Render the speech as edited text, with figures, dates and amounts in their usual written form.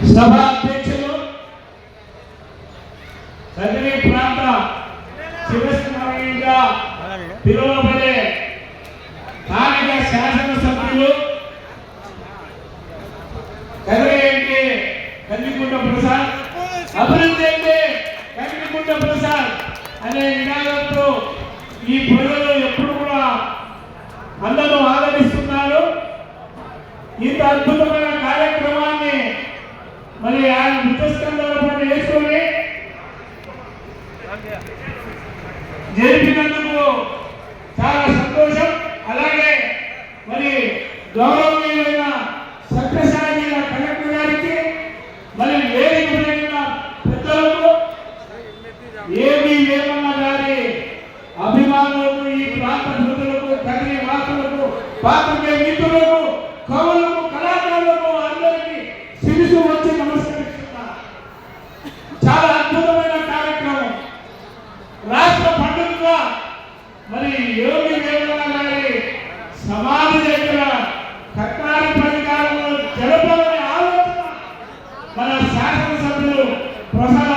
సభ అధ్యక్షులు కదిరి ప్రాంత శివస్మరణీయంగా పిలువబడే స్థానిక శాసనసభ్యులు కదిరి అంటే కందికుంట ప్రసాద్, అభివృద్ధి అంటే కందికుంట ప్రసాద్ అనే నినాదంతో ఈ ప్రజలు ఎప్పుడు కూడా అందరూ ఆదరిస్తున్నారు. ఇంత అద్భుతమైన కార్యక్రమాన్ని మరి ఆయన మృతస్కంధాలపై వేసుకొని జరిపినందుకు చాలా సంతోషం. అలాగే మరి గౌరవనీయులైన సత్యసాయి కలెక్టర్ గారికి, మరి వేదిక పెద్దలకు, ఏమి వేమన్న గారి అభిమానులకు, ఈ ప్రాంత ప్రజలకు, కదిరి వాసులకు, పాత్రికేయ మిత్రులకు, కవులకు, కళాకారులకు అందరికీ శిరసు వచ్చి నమస్కరిస్తున్నా. చాలా అద్భుతమైన కార్యక్రమం. రాష్ట్ర పండుగగా మరి యోగి వేమన్న గారి సమాధి దగ్గర కట్టారి పరికారంలో జరపాలనే ఆలోచన మన శాసనసభ్యులు ప్రసాద్